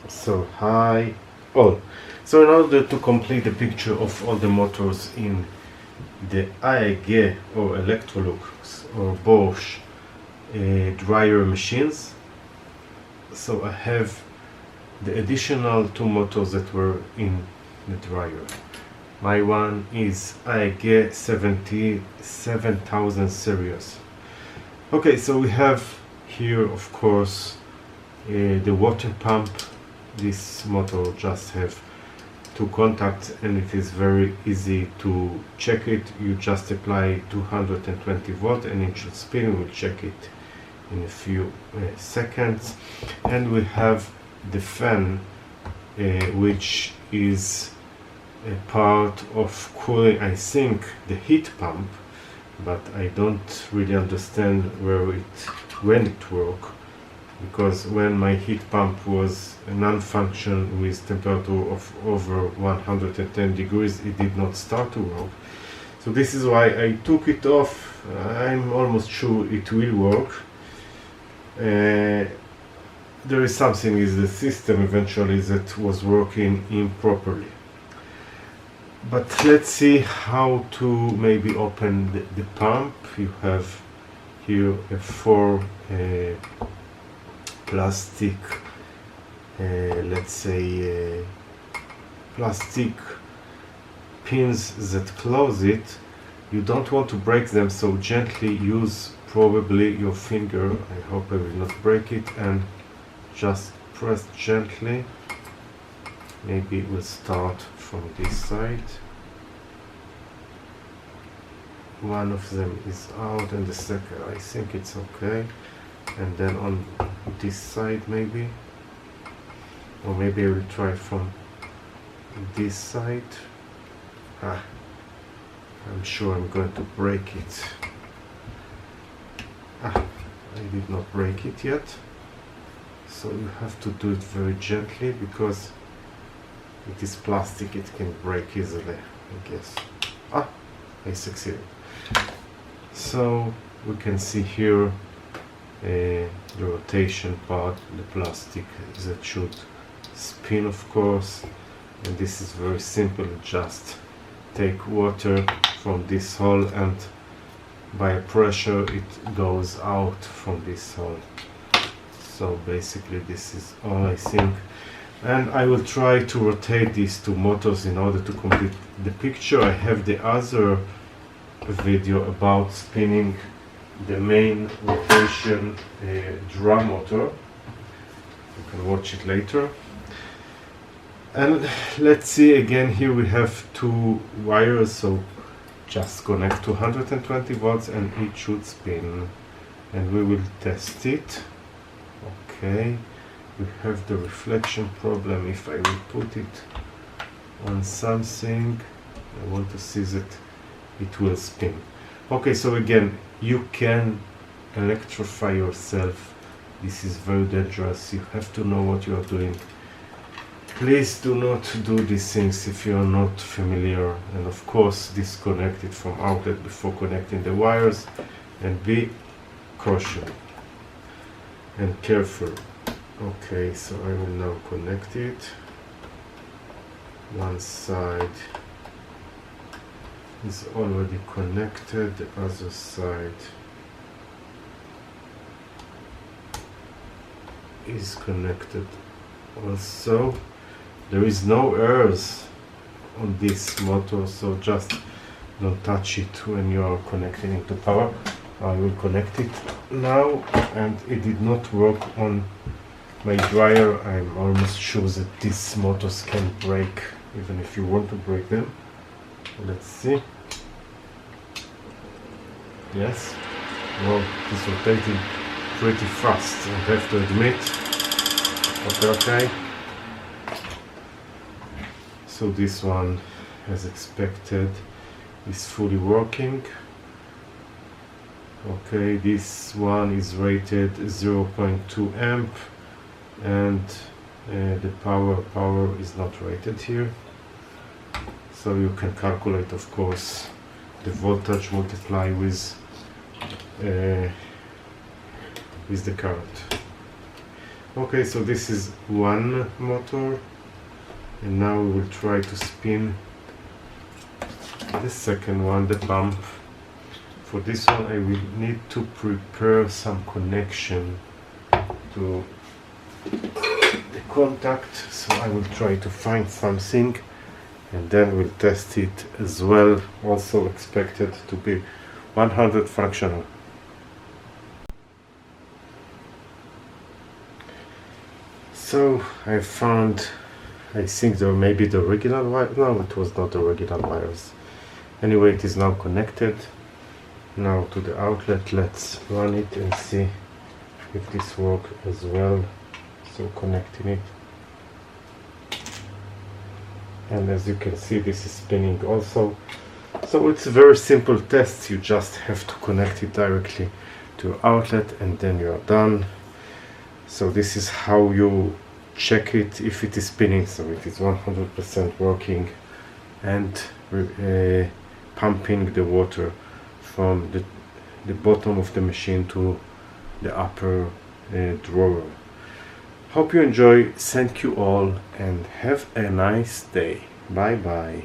So hi all. So in order to complete the picture of all the motors in the AEG or Electrolux or Bosch dryer machines, so I have the additional two motors that were in the dryer. My one is AEG 77000 series. Okay, so we have here of course the water pump. This motor just have two contacts and it is very easy to check it. You just apply 220 volt and it should spin. We'll check it in a few seconds. And we have the fan which is a part of cooling, I think, the heat pump, but I don't really understand when it works, because when my heat pump was non-function with temperature of over 110 degrees, it did not start to work. So this is why I took it off. I'm almost sure it will work. There is something with the system eventually that was working improperly. But let's see how to maybe open the pump. You have here a four plastic, let's say plastic pins that close it. You don't want to break them, so gently use probably your finger. I hope I will not break it, and just press gently. Maybe we'll start from this side. One of them is out and the second, I think it's okay. And then on this side maybe, or maybe I will try from this side. I'm sure I'm going to break it. I did not break it yet, so you have to do it very gently because it is plastic, it can break easily, I guess. I succeeded. So we can see here the rotation part, the plastic that should spin, of course. And this is very simple. Just take water from this hole and by pressure it goes out from this hole. So basically this is all, I think. And I will try to rotate these two motors in order to complete the picture. I have the other video about spinning the main rotation drum motor. You can watch it later. And let's see, again here we have two wires, so just connect 220 volts and it should spin, and we will test it. Okay, we have the reflection problem. If I will put it on something, I want to see that it will spin. Okay, so again, you can electrify yourself. This is very dangerous. You have to know what you are doing. Please do not do these things if you are not familiar, and of course disconnect it from outlet before connecting the wires, and be cautious and careful. Okay, so I will now connect it. One side is already connected, the other side is connected also. There is no airs on this motor, so just don't touch it when you are connecting it to power. I will connect it now, and it did not work on my dryer. I'm almost sure that these motors can break, even if you want to break them. Let's see. Yes. Well, it's rotating pretty fast, I have to admit. Okay. So this one, as expected, is fully working. Okay, this one is rated 0.2 amp, and the power is not rated here. So you can calculate, of course, the voltage multiply with the current. Okay, so this is one motor, and now we will try to spin the second one, the pump. For this one I will need to prepare some connection to the contact, so I will try to find something and then we'll test it as well. Also expected to be 100 functional. So I found, I think there may be the original wire. No, it was not the original wires. Anyway, it is now connected. Now to the outlet, let's run it and see if this works as well. So connecting it, and as you can see, this is spinning also. So it's a very simple test. You just have to connect it directly to outlet and then you are done. So this is how you check it if it is spinning. So it is 100% working and pumping the water from the bottom of the machine to the upper drawer. Hope you enjoy. Thank you all and have a nice day. Bye bye.